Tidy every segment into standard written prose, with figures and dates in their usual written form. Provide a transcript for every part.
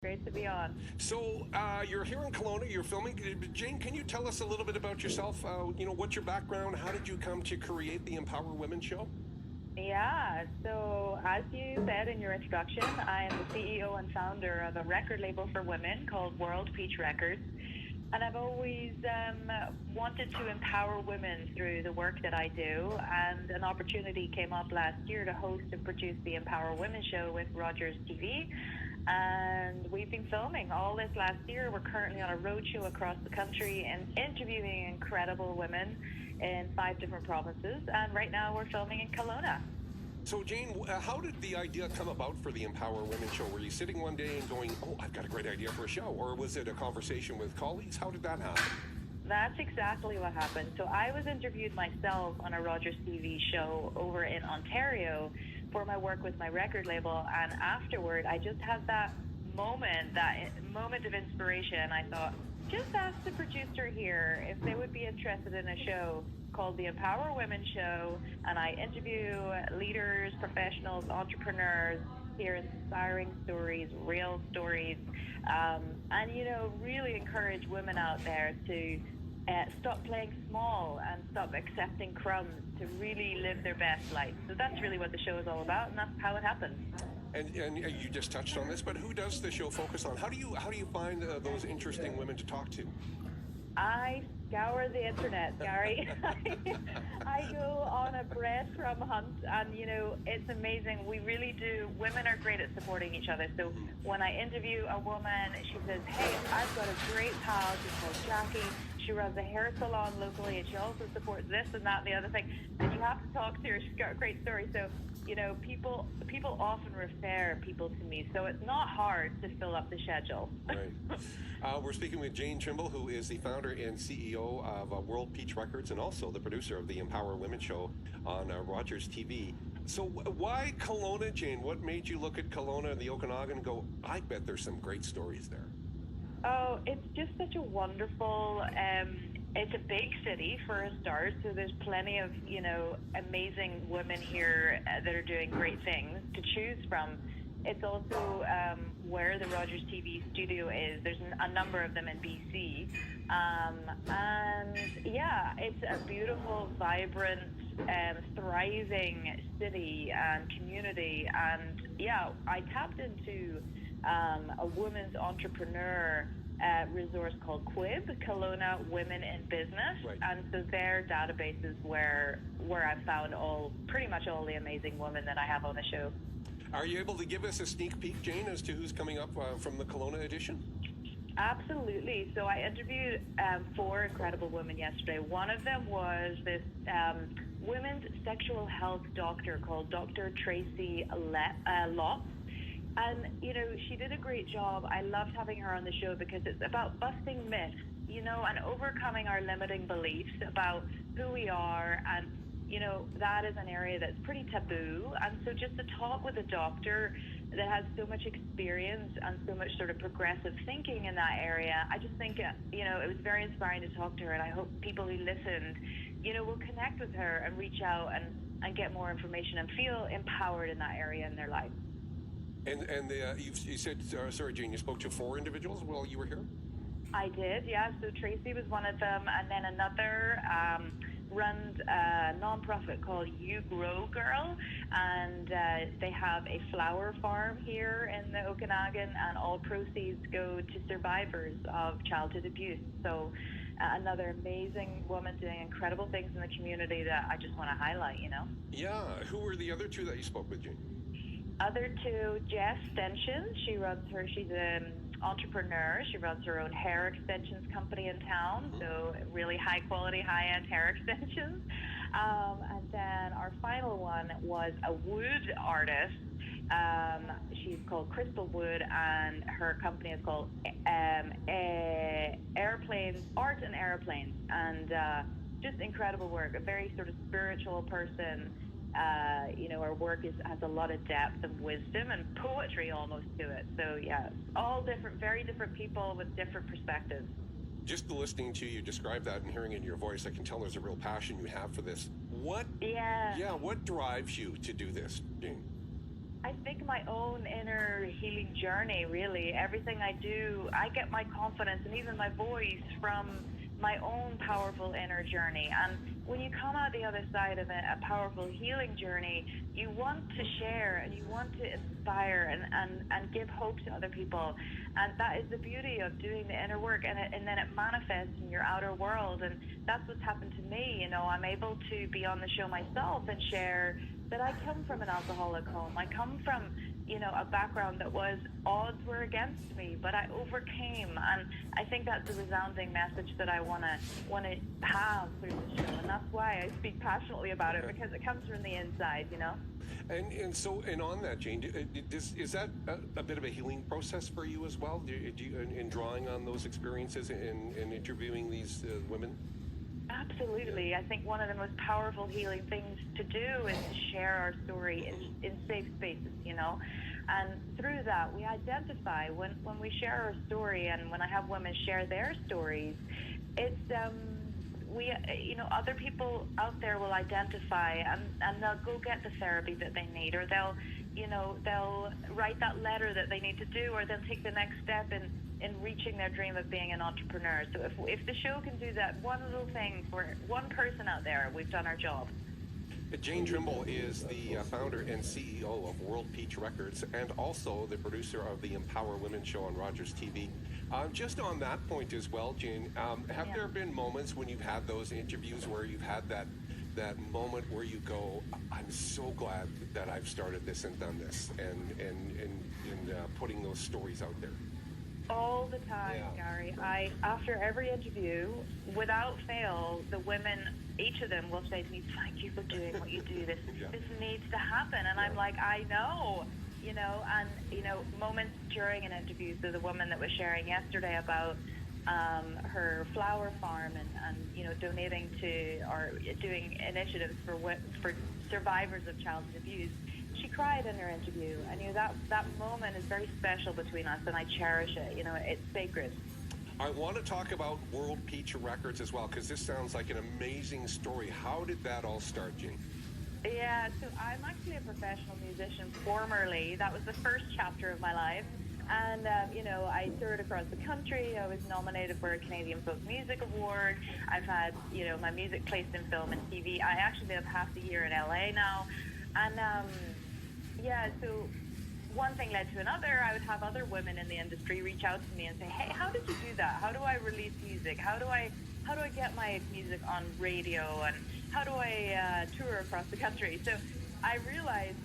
Great to be on. So you're here in Kelowna. You're filming. Jayne, can you tell us a little bit about yourself? What's your background? How did you come to create the Empower Women show? Yeah, so as you said in your introduction, I am the CEO and founder of a record label for women called World Peach Records. And I've always wanted to empower women through the work that I do. And an opportunity came up last year to host and produce the Empower Women show with Rogers TV. And we've been filming all this last year. We're currently on a road show across the country and interviewing incredible women in 5 different provinces. And right now we're filming in Kelowna. So, Jayne, how did the idea come about for the Empower Women show? Were you sitting one day and going, oh, I've got a great idea for a show? Or was it a conversation with colleagues? How did that happen? That's exactly what happened. So I was interviewed myself on a Rogers TV show over in Ontario for my work with my record label. And afterward, I just had that moment of inspiration. I thought, just ask the producer here if they would be interested in a show called the Empower Women Show, and I interview leaders, professionals, entrepreneurs, hear inspiring stories, real stories, and really encourage women out there to stop playing small and stop accepting crumbs, to really live their best life. So that's really what the show is all about, and that's how it happens. And you just touched on this, but who does the show focus on? How do you find those interesting women to talk to? I scour the internet, Gary. I go on a breadcrumb hunt, and it's amazing. We really do. Women are great at supporting each other. So when I interview a woman, she says, hey, I've got a great pal. She's called Jackie. She runs a hair salon locally, and she also supports this and that and the other thing. And you have to talk to her. She's got a great story. So people often refer people to me, so it's not hard to fill up the schedule. Right. We're speaking with Jayne Trimble, who is the founder and CEO of World Peach Records and also the producer of the Empower Women show on Rogers TV. So why Kelowna, Jayne? What made you look at Kelowna and the Okanagan and go, I bet there's some great stories there? Oh, it's just such a wonderful, it's a big city for a start, so there's plenty of, amazing women here that are doing great things to choose from. It's also where the Rogers TV studio is. There's a number of them in BC. And yeah, it's a beautiful, vibrant, thriving city and community. And yeah, I tapped into a women's entrepreneur resource called QUIB, Kelowna Women in Business. Right. And so their database is where I've found pretty much all the amazing women that I have on the show. Are you able to give us a sneak peek, Jayne, as to who's coming up from the Kelowna edition? Absolutely. So I interviewed 4 incredible women yesterday. One of them was this women's sexual health doctor called Dr. Tracy Lott. And, she did a great job. I loved having her on the show because it's about busting myths, and overcoming our limiting beliefs about who we are. And, that is an area that's pretty taboo. And so just to talk with a doctor that has so much experience and so much sort of progressive thinking in that area, I just think, it was very inspiring to talk to her. And I hope people who listened, will connect with her and reach out and get more information and feel empowered in that area in their life. And you said, sorry, Jayne, you spoke to 4 individuals while you were here? I did, yeah. So Tracy was one of them, and then another runs a nonprofit called You Grow Girl, and they have a flower farm here in the Okanagan, and all proceeds go to survivors of childhood abuse. So another amazing woman doing incredible things in the community that I just want to highlight, Yeah. Who were the other 2 that you spoke with, Jayne? Other 2, Jess Stenson. She's an entrepreneur. She runs her own hair extensions company in town, so really high quality, high end hair extensions. And then our final one was a wood artist. She's called Crystal Wood, and her company is called Airplanes, Art and Airplanes, and just incredible work. A very sort of spiritual person. Her work has a lot of depth and wisdom and poetry almost to it. So yeah, all different, very different people with different perspectives. Just listening to you describe that and hearing it in your voice, I can tell there's a real passion you have for this. What drives you to do this, Jayne? I think my own inner healing journey, really. Everything I do, I get my confidence and even my voice from my own powerful inner journey. And when you come out the other side of a powerful healing journey, you want to share and you want to inspire and give hope to other people. And that is the beauty of doing the inner work, and then it manifests in your outer world. And that's what's happened to me. You know, I'm able to be on the show myself and share that I come from an alcoholic home. I come from, you know, a background that was, odds were against me, but I overcame. And I think that's a resounding message that I want to have through the show. And that's why I speak passionately about it, because it comes from the inside, you know? And on that, Jayne, is that a bit of a healing process for you as well? In drawing on those experiences and interviewing these women? Absolutely. I think one of the most powerful healing things to do is to share our story in safe spaces, you know. And through that, we identify when we share our story, and when I have women share their stories, it's other people out there will identify, and they'll go get the therapy that they need, or they'll write that letter that they need to do, or they'll take the next step in reaching their dream of being an entrepreneur. So if the show can do that one little thing for one person out there, we've done our job. Jayne Trimble is the founder and CEO of World Peach Records, and also the producer of the Empower Women show on Rogers TV. Just on that point as well, Jayne, have there been moments when you've had those interviews where you've had that moment where you go, I'm so glad that I've started this and done this, and putting those stories out there? All the time, Gary. After every interview, without fail, the women, each of them will say to me, thank you for doing what you do. This needs to happen. And I'm like, I know, you know, and, you know, moments during an interview. So the woman that was sharing yesterday about her flower farm and you know, donating to, or doing initiatives for survivors of childhood abuse, she cried in her interview, and you know, that moment is very special between us, and I cherish it. You know, it's sacred. I want to talk about World Peach Records as well, because this sounds like an amazing story. How did that all start, Jayne? Yeah, so I'm actually a professional musician formerly. That was the first chapter of my life. And, you know, I toured across the country. I was nominated for a Canadian Folk Music Award. I've had, you know, my music placed in film and TV. I actually live half the year in LA now. And, so one thing led to another. I would have other women in the industry reach out to me and say, hey, how did you do that? How do I release music? How do I get my music on radio? And how do I tour across the country? So I realized,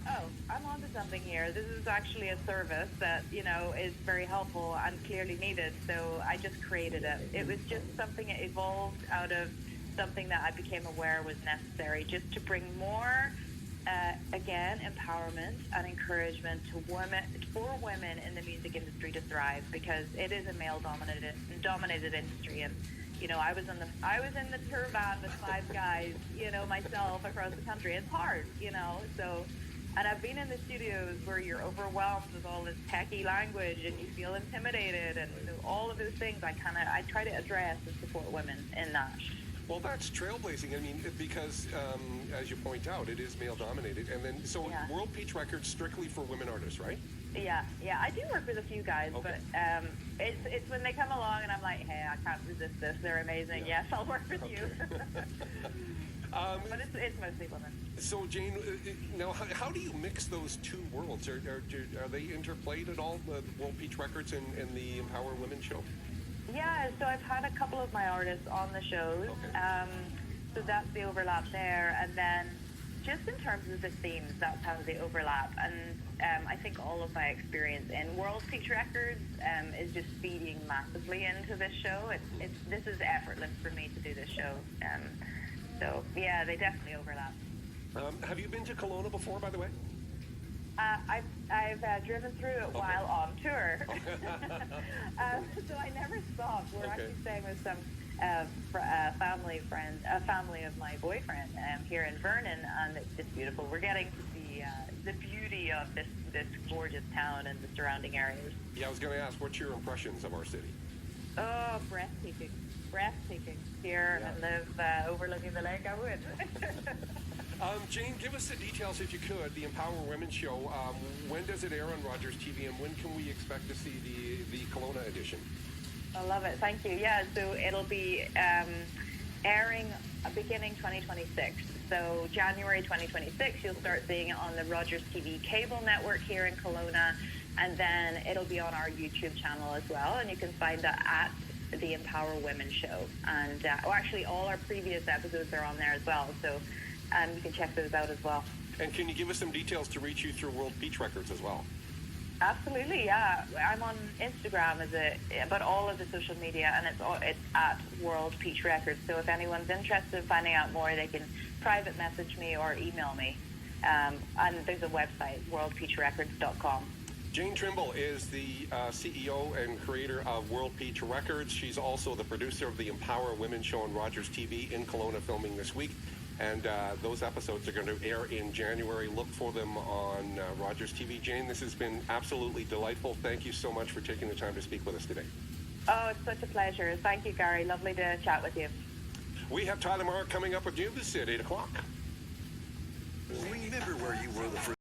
I'm onto something here. This is actually a service that, you know, is very helpful and clearly needed. So I just created it. It was just something that evolved out of something that I became aware was necessary, just to bring more, again, empowerment and encouragement to for women in the music industry to thrive, because it is a male-dominated industry. And you know, I was in the tour van with 5 guys, you know, myself across the country. It's hard, you know. So, and I've been in the studios where you're overwhelmed with all this techie language and you feel intimidated, and you know, all of those things. I try to address and support women in that. Well, that's trailblazing. I mean, because as you point out, it is male-dominated, and then World Peach Records strictly for women artists, right? Yeah. I do work with a few guys, but it's when they come along and I'm like, hey, I can't resist this. They're amazing. Yeah. Yes, I'll work with you. But it's mostly women. So, Jayne, now how do you mix those two worlds? Are they interplayed at all, the World Peach Records and the Empower Women show? Yeah, so I've had a couple of my artists on the shows, so that's the overlap there. And then just in terms of the themes, that's how they overlap. And I think all of my experience in World Peach Records is just feeding massively into this show. This is effortless for me to do this show. So, yeah, they definitely overlap. Have you been to Kelowna before, by the way? I've driven through it while on tour. So I never stopped. We're actually staying with some family of my boyfriend here in Vernon, and it's just beautiful. We're getting to see the beauty of this gorgeous town and the surrounding areas. Yeah, I was going to ask, what's your impressions of our city? Oh, breathtaking. Here and live overlooking the lake, I would. Jayne, give us the details if you could. The Empower Women show. When does it air on Rogers TV, and when can we expect to see the Kelowna edition? I love it. Thank you. Yeah, so it'll be airing beginning 2026. So January 2026, you'll start seeing it on the Rogers TV cable network here in Kelowna, and then it'll be on our YouTube channel as well, and you can find that at the Empower Women show. And actually, all our previous episodes are on there as well, so you can check those out as well. And can you give us some details to reach you through World Peach Records as well? Absolutely, yeah. I'm on Instagram but all of the social media, and it's at World Peach Records. So if anyone's interested in finding out more, they can private message me or email me. And there's a website, worldpeachrecords.com. Jayne Trimble is the CEO and creator of World Peach Records. She's also the producer of the Empower Women show on Rogers TV in Kelowna, filming this week. And those episodes are going to air in January. Look for them on Rogers TV. Jayne, this has been absolutely delightful. Thank you so much for taking the time to speak with us today. Oh, it's such a pleasure. Thank you, Gary. Lovely to chat with you. We have Tyler Marr coming up with news at 8 o'clock. Remember where you were the first